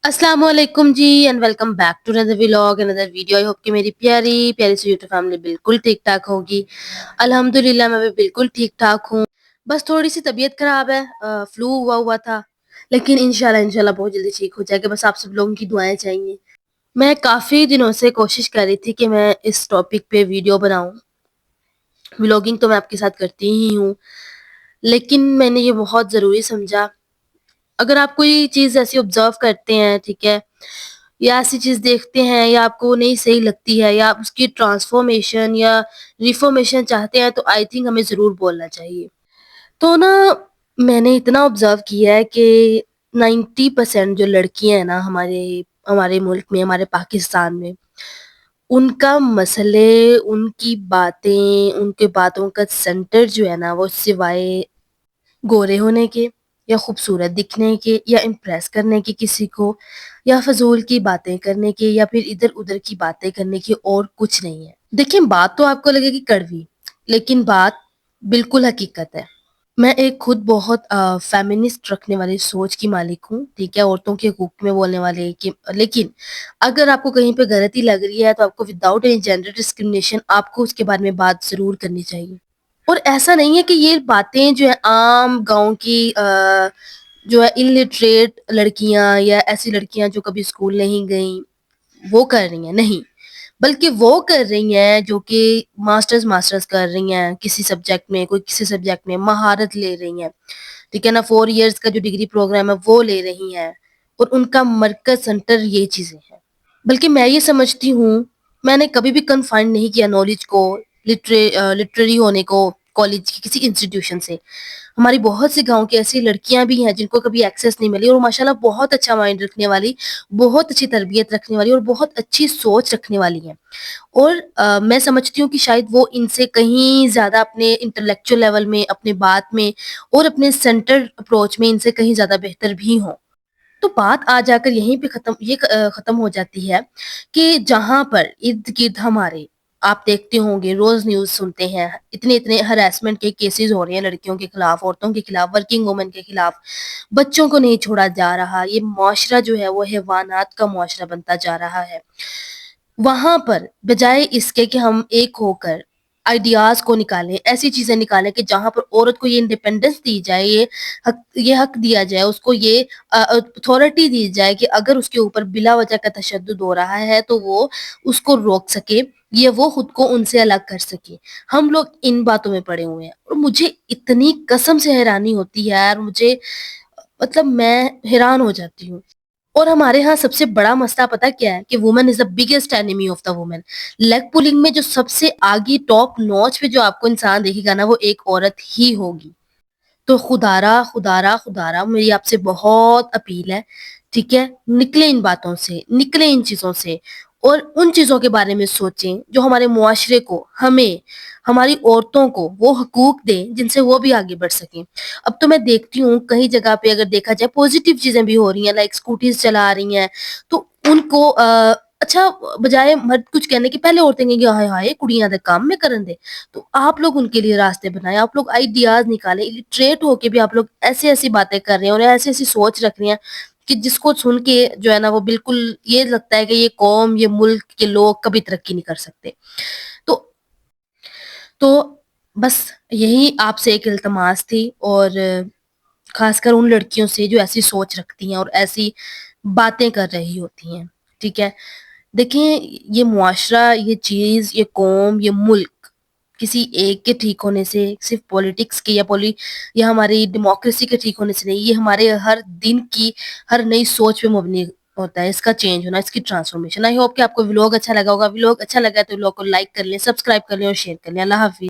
अस्सलाम वालेकुम जी and welcome back to another vlog another video. I hope कि मेरी प्यारी प्यारी सी यूट्यूब फैमिली बिल्कुल ठीक ठाक होगी। अल्हम्दुलिल्लाह मैं भी बिल्कुल ठीक ठाक हूँ। बस थोड़ी सी तबीयत खराब है, फ्लू हुआ हुआ था, लेकिन इंशाल्लाह इंशाल्लाह बहुत जल्दी ठीक हो जाएगा। बस आप सब लोगों की दुआएं चाहिए। मैं काफी दिनों से कोशिश कर रही थी कि मैं इस टॉपिक पे वीडियो बनाऊं। व्लॉगिंग तो मैं आपके साथ करती ही हूँ, लेकिन मैंने ये बहुत जरूरी समझा। अगर आप कोई चीज ऐसी ऑब्जर्व करते हैं, ठीक है, या ऐसी चीज देखते हैं या आपको वो नहीं सही लगती है या आप उसकी ट्रांसफॉर्मेशन या रिफॉर्मेशन चाहते हैं, तो आई थिंक हमें जरूर बोलना चाहिए। तो ना, मैंने इतना ऑब्जर्व किया है कि 90% जो लड़कियां हैं ना हमारे हमारे मुल्क में, हमारे पाकिस्तान में, उनका मसले, उनकी बातें, उनके बातों का सेंटर जो है ना, वो सिवाय गोरे होने के या खूबसूरत दिखने के या इम्प्रेस करने के किसी को, या फजूल की बातें करने के, या फिर इधर उधर की बातें करने की, और कुछ नहीं है। देखिए, बात तो आपको लगेगी कड़वी, लेकिन बात बिल्कुल हकीकत है। मैं एक खुद बहुत फेमिनिस्ट रखने वाली सोच की मालिक हूँ, ठीक है, औरतों के हकूक में बोलने वाले कि, लेकिन अगर आपको कहीं पे गलती लग रही है तो आपको विदाउट एनी जेंडर डिस्क्रिमिनेशन आपको उसके बारे में बात जरूर करनी चाहिए। और ऐसा नहीं है कि ये बातें जो है आम गांव की जो है इलिटरेट लड़कियां या ऐसी लड़कियां जो कभी स्कूल नहीं गई वो कर रही हैं, नहीं, बल्कि वो कर रही हैं जो कि मास्टर्स मास्टर्स कर रही हैं किसी सब्जेक्ट में, कोई किसी सब्जेक्ट में महारत ले रही हैं, ठीक है ना, 4 इयर्स का जो डिग्री प्रोग्राम है वो ले रही हैं, और उनका मरकज सेंटर ये चीजें हैं। बल्कि मैं ये समझती हूँ, मैंने कभी भी कन्फाइन नहीं किया नॉलेज को, लिटरेरी होने को कॉलेज की किसी इंस्टीट्यूशन से। हमारी बहुत सी गांव की ऐसी लड़कियां भी हैं जिनको कभी एक्सेस नहीं मिली, और माशाल्लाह बहुत अच्छा माइंड रखने वाली, बहुत अच्छी तरबियत रखने वाली और बहुत अच्छी सोच रखने वाली हैं। और मैं समझती हूँ कि शायद वो इनसे कहीं ज्यादा अपने इंटेलेक्चुअल लेवल में, अपने बात में और अपने सेंटर अप्रोच में इनसे कहीं ज्यादा बेहतर भी हों। तो बात आ जाकर यहीं पे खत्म हो जाती है कि जहां पर इर्द गिर्द हमारे, आप देखते होंगे, रोज न्यूज सुनते हैं, इतने इतने हरासमेंट के केसेस हो रहे हैं लड़कियों के खिलाफ, औरतों के खिलाफ, वर्किंग वुमेन के खिलाफ। बच्चों को नहीं छोड़ा जा रहा, ये मुआशरा जो है वो हैवानात का मुआशरा बनता जा रहा है। वहां पर बजाय इसके कि हम एक होकर आइडियाज को निकालें, ऐसी चीजें निकालें कि जहां पर औरत को ये इंडिपेंडेंस दी जाए, ये हक दिया जाए उसको, ये अथॉरिटी दी जाए कि अगर उसके ऊपर बिला वजह का तशद्दुद हो रहा है तो वो उसको रोक सके, ये वो खुद को उनसे अलग कर सके। हम लोग इन बातों में पड़े हुए हैं, और मुझे इतनी कसम से हैरानी होती है यार, मुझे मतलब मैं हैरान हो जाती हूँ। और हमारे यहाँ सबसे बड़ा मसला पता क्या है, कि women is the biggest enemy of the women. Leg pulling में जो सबसे आगे टॉप नॉच पे जो आपको इंसान देखेगा ना, वो एक औरत ही होगी। तो खुदारा खुदारा खुदारा मेरी आपसे बहुत अपील है, ठीक है, निकले इन बातों से, निकले इन चीजों से, और उन चीजों के बारे में सोचें जो हमारे मुआशरे को, हमें, हमारी औरतों को वो हकूक दें जिनसे वो भी आगे बढ़ सकें। अब तो मैं देखती हूँ कई जगह पे, अगर देखा जाए, पॉजिटिव चीजें भी हो रही हैं, लाइक स्कूटीज चला रही हैं, तो उनको अच्छा, बजाय मर्द कुछ कहने के, पहले औरतें कहेंगी हाय हाय कुड़ियां दे काम में करन दे। तो आप लोग उनके लिए रास्ते बनाएं, आप लोग आइडियाज निकालें, इलिटरेट होके भी आप लोग ऐसी ऐसी बातें कर रहे हैं और ऐसी ऐसी सोच रख रही हैं कि जिसको सुन के जो है ना, वो बिल्कुल ये लगता है कि ये कौम, ये मुल्क के लोग कभी तरक्की नहीं कर सकते। तो बस यही आपसे एक इल्तमास थी, और खासकर उन लड़कियों से जो ऐसी सोच रखती हैं और ऐसी बातें कर रही होती हैं, ठीक है। देखें, ये मुआशरा, ये चीज, ये कौम, ये मुल्क किसी एक के ठीक होने से, सिर्फ पॉलिटिक्स के या हमारी डेमोक्रेसी के ठीक होने से नहीं, ये हमारे हर दिन की, हर नई सोच पे मबनी होता है, इसका चेंज होना, इसकी ट्रांसफॉर्मेशन। आई होप कि आपको व्लॉग अच्छा लगा होगा। व्लॉग अच्छा लगा है तो व्लॉग को लाइक कर लें, सब्सक्राइब कर लें और शेयर कर लें। अल्लाह हाफिज।